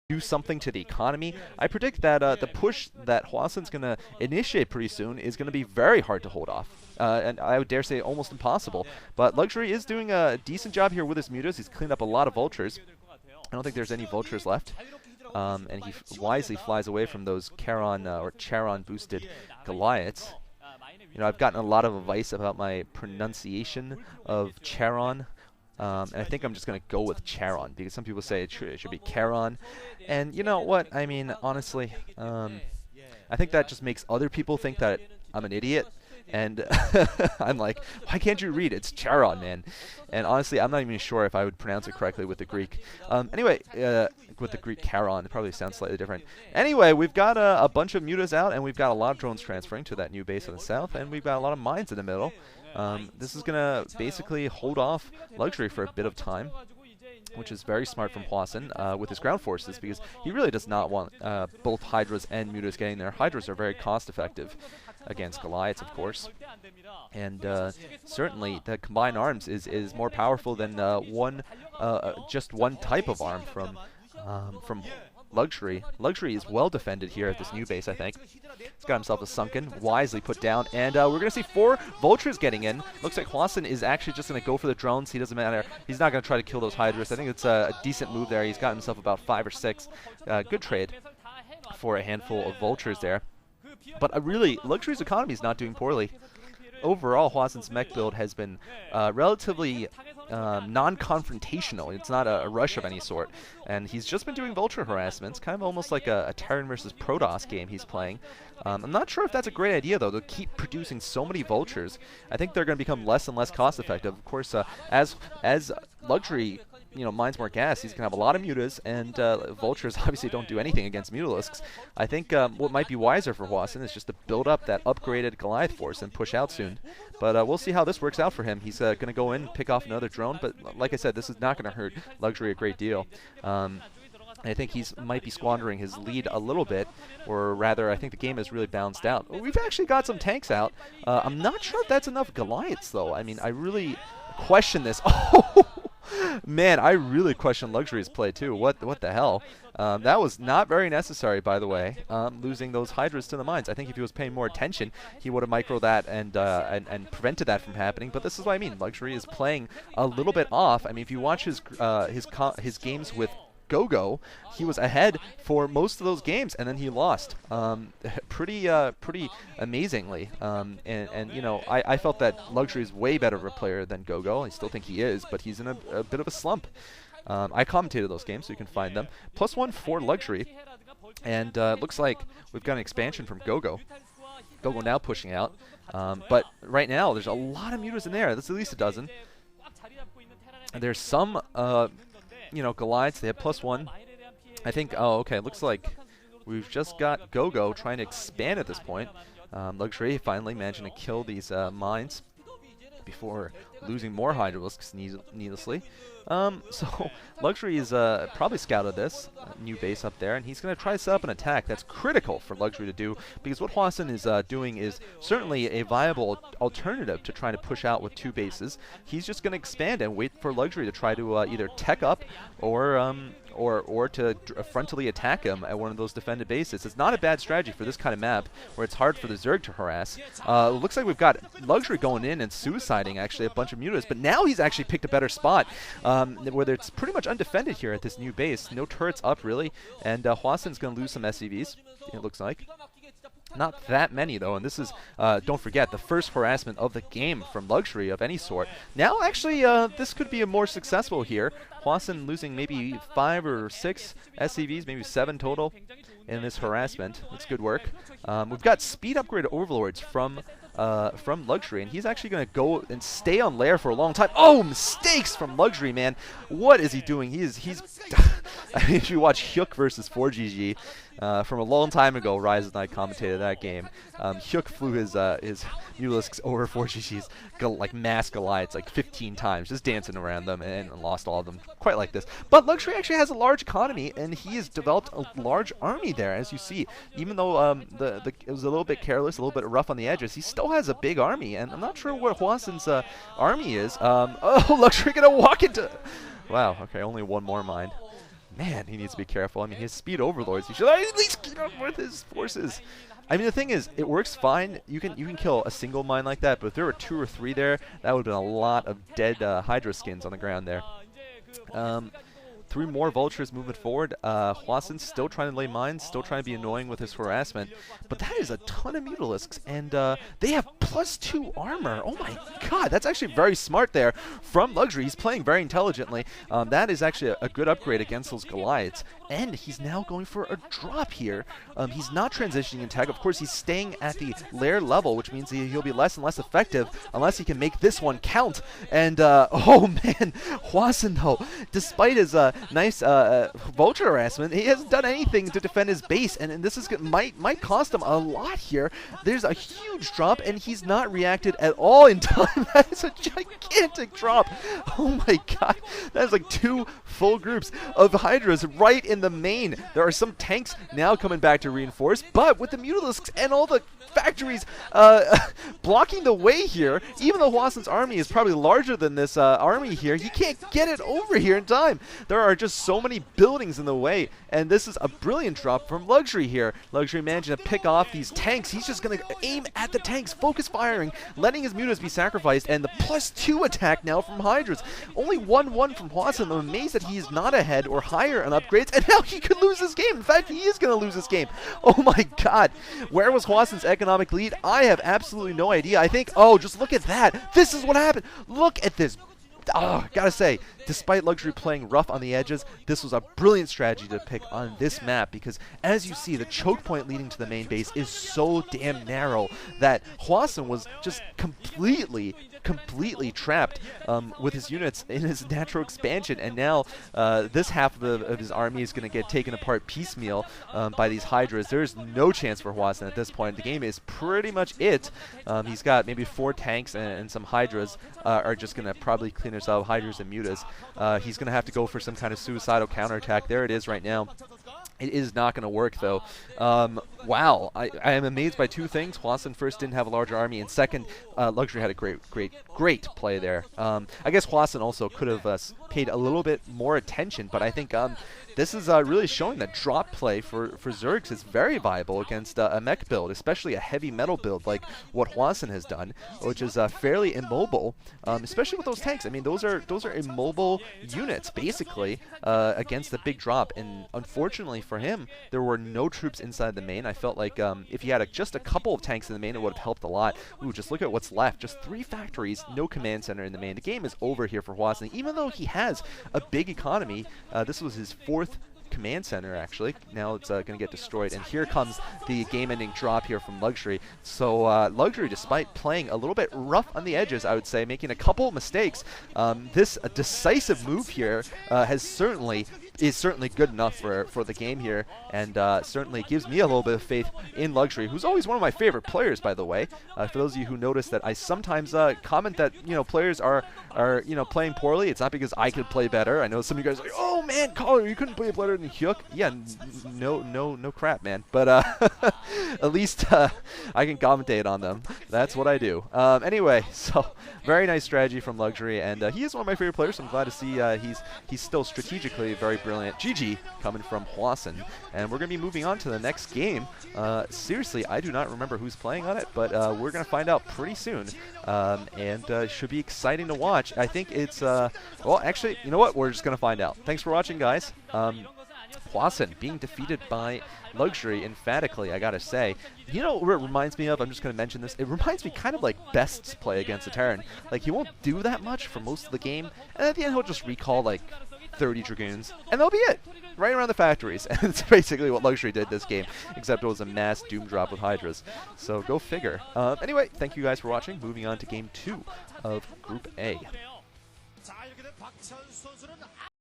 do something to the economy. I predict that the push that Hwasin's going to initiate pretty soon is going to be very hard to hold off. And I would dare say almost impossible. But Luxury is doing a decent job here with his mutas. He's cleaned up a lot of vultures. I don't think there's any vultures left. And he wisely flies away from those Charon boosted Goliaths. You know, I've gotten a lot of advice about my pronunciation of Charon. And I think I'm just going to go with Charon, because some people say it should be Charon. And you know what? I mean, honestly, I think that just makes other people think that I'm an idiot. And I'm like, why can't you read? It's Charon, man. And honestly, I'm not even sure if I would pronounce it correctly with the Greek. Anyway, with the Greek Charon, it probably sounds slightly different. Anyway, we've got a bunch of mutas out, and we've got a lot of drones transferring to that new base in the south, and we've got a lot of mines in the middle. This is going to basically hold off Luxury for a bit of time, which is very smart from Hwasin with his ground forces, because he really does not want both Hydras and mutas getting there. Hydras are very cost-effective against Goliaths, of course. And certainly, the combined arms is more powerful than just one type of arm from Luxury. Luxury is well defended here at this new base, I think. He's got himself a Sunken, wisely put down, and we're going to see 4 Vultures getting in. Looks like Hwasin is actually just going to go for the drones. He doesn't matter. He's not going to try to kill those Hydras. I think it's a decent move there. He's got himself about 5 or 6. Good trade for a handful of Vultures there. But really, Luxury's economy is not doing poorly. Overall, Hwasin's mech build has been relatively non-confrontational. It's not a rush of any sort. And he's just been doing Vulture harassments, kind of almost like a Terran versus Protoss game he's playing. I'm not sure if that's a great idea, though, to keep producing so many Vultures. I think they're going to become less and less cost-effective. Of course, as Luxury mines more gas, he's going to have a lot of mutas, and Vultures obviously don't do anything against Mutalisks. I think what might be wiser for Hwasin is just to build up that upgraded Goliath force and push out soon. But we'll see how this works out for him. He's going to go in, pick off another drone, but like I said, this is not going to hurt Luxury a great deal. I think he might be squandering his lead a little bit, or rather, I think the game is really balanced out. We've actually got some tanks out. I'm not sure if that's enough Goliaths, though. I mean, I really question this. Oh! Man, I really question Luxury's play too. What the hell? That was not very necessary, by the way, losing those Hydras to the mines. I think if he was paying more attention, he would have microed that and prevented that from happening. But this is what I mean. Luxury is playing a little bit off. I mean, if you watch his games with Gogo, he was ahead for most of those games, and then he lost pretty amazingly. And you know, I felt that Luxury is way better of a player than Gogo. I still think he is, but he's in a bit of a slump. I commentated those games, so you can find them. +1 for Luxury, and looks like we've got an expansion from Gogo. Gogo now pushing out, but right now there's a lot of mutas in there. There's at least a dozen. And there's some Goliaths, they have +1. I think, oh, okay, looks like we've just got Gogo trying to expand at this point. Luxury finally managing to kill these mines before losing more Hydralisks needlessly. So Luxury is probably scouted this new base up there, and he's going to try to set up an attack that's critical for Luxury to do, because what Hwasin is doing is certainly a viable alternative to trying to push out with 2 bases. He's just going to expand and wait for Luxury to try to either tech up or to frontally attack him at one of those defended bases. It's not a bad strategy for this kind of map where it's hard for the Zerg to harass. Looks like we've got Luxury going in and suiciding actually a bunch of mutas, but now he's actually picked a better spot where it's pretty much undefended here at this new base. No turrets up really, and Hwasin's going to lose some SCVs, it looks like. Not that many, though, and this is, don't forget, the first harassment of the game from Luxury of any sort. Now, actually, this could be a more successful here. Hwasin losing maybe 5 or 6 SCVs, maybe 7 total in this harassment. That's good work. We've got speed upgrade overlords from Luxury, and he's actually going to go and stay on lair for a long time. Oh, mistakes from Luxury, man. What is he doing? He's I mean, if you watch Hyuk versus 4GG from a long time ago, Rise and I commentated that game. Hyuk flew his Mutalisks over 4GG's like mass Goliaths like 15 times, just dancing around them, and lost all of them quite like this. But Luxury actually has a large economy, and he has developed a large army there, as you see. Even though it was a little bit careless, a little bit rough on the edges, he still has a big army, and I'm not sure what Hwasin's army is. Oh, Luxury gonna walk into... Wow, okay, only one more mine. Man, he needs to be careful. I mean, his speed overlords. He should at least keep up with his forces. I mean, the thing is, it works fine. You can kill a single mine like that, but if there were 2 or 3 there, that would have been a lot of dead Hydra skins on the ground there. 3 more vultures moving forward. Hwasin's still trying to lay mines, still trying to be annoying with his harassment, but that is a ton of Mutalisks, and they have +2 armor. Oh my god, that's actually very smart there from Luxury. He's playing very intelligently. That is actually a good upgrade against those Goliaths, and he's now going for a drop here. He's not transitioning in tag. Of course, he's staying at the lair level, which means he'll be less and less effective unless he can make this one count. And, oh man, Hwasin, though, despite his nice vulture harassment, he hasn't done anything to defend his base, and this is might cost him a lot here. There's a huge drop, and he's not reacted at all in time. That is a gigantic drop. Oh my god, that is like 2 full groups of Hydras right in the main. There are some tanks now coming back to reinforce, but with the Mutalisks and all the factories blocking the way here, even though Hwasin's army is probably larger than this army here, he can't get it over here in time. There are just so many buildings in the way, and this is a brilliant drop from Luxury here. Luxury managing to pick off these tanks. He's just going to aim at the tanks, focus firing, letting his mutas be sacrificed, and the +2 attack now from Hydras. Only 1-1 from Hwasin. I'm amazed that he is not ahead or higher on upgrades, and now he could lose this game. In fact, he is going to lose this game. Oh my god. Where was Hwasin's economic lead? I have absolutely no idea. I think, oh, just look at that. This is what happened. Look at this. Oh, gotta say, despite Luxury playing rough on the edges, this was a brilliant strategy to pick on this map, because as you see, the choke point leading to the main base is so damn narrow that Hwasin was just completely trapped with his units in his natural expansion, and now this half of his army is going to get taken apart piecemeal by these Hydras. There's no chance for Hwasin at this point. The game is pretty much it. He's got maybe 4 tanks, and some Hydras are just going to probably clean themselves, Hydras and Mutas. He's going to have to go for some kind of suicidal counterattack. There it is right now. It is not going to work, though. Wow, I am amazed by 2 things. Hwasin first didn't have a larger army, and second, Luxury had a great play there. I guess Hwasin also could have paid a little bit more attention, but I think this is really showing that drop play for Zergs is very viable against a mech build, especially a heavy metal build like what Hwasin has done, which is fairly immobile, especially with those tanks. I mean, those are immobile units basically against the big drop, and unfortunately for him, there were no troops inside the main. I felt like if he had just a couple of tanks in the main, it would have helped a lot. Ooh, just look at what's left. Just 3 factories, no command center in the main. The game is over here for Hwasin. Even though he has a big economy, this was his 4th command center, actually. Now it's going to get destroyed, and here comes the game-ending drop here from Luxury. So Luxury, despite playing a little bit rough on the edges, I would say, making a couple mistakes, this decisive move here is certainly good enough for the game here, and certainly gives me a little bit of faith in Luxury, who's always one of my favorite players, by the way. For those of you who notice that I sometimes comment that players are playing poorly, it's not because I could play better. I know some of you guys are like, oh man, Caller, you couldn't play better than Hyuk. Yeah, no crap, man. But at least I can commentate on them. That's what I do. Anyway, so very nice strategy from Luxury, and he is one of my favorite players. So I'm glad to see he's still strategically very brilliant. GG coming from Hwasin, and we're going to be moving on to the next game. Seriously, I do not remember who's playing on it, but we're going to find out pretty soon, and should be exciting to watch. I think it's, well, actually, you know what? We're just going to find out. Thanks for watching, guys. Hwasin being defeated by Luxury emphatically, I gotta say. You know what it reminds me of? I'm just going to mention this. It reminds me kind of like Best's play against a Terran. Like, he won't do that much for most of the game, and at the end he'll just recall like 30 Dragoons, and that'll be it. Right around the factories. And it's basically what Luxury did this game, except it was a mass doom drop with Hydras. So go figure. Anyway, thank you guys for watching. Moving on to Game 2 of Group A.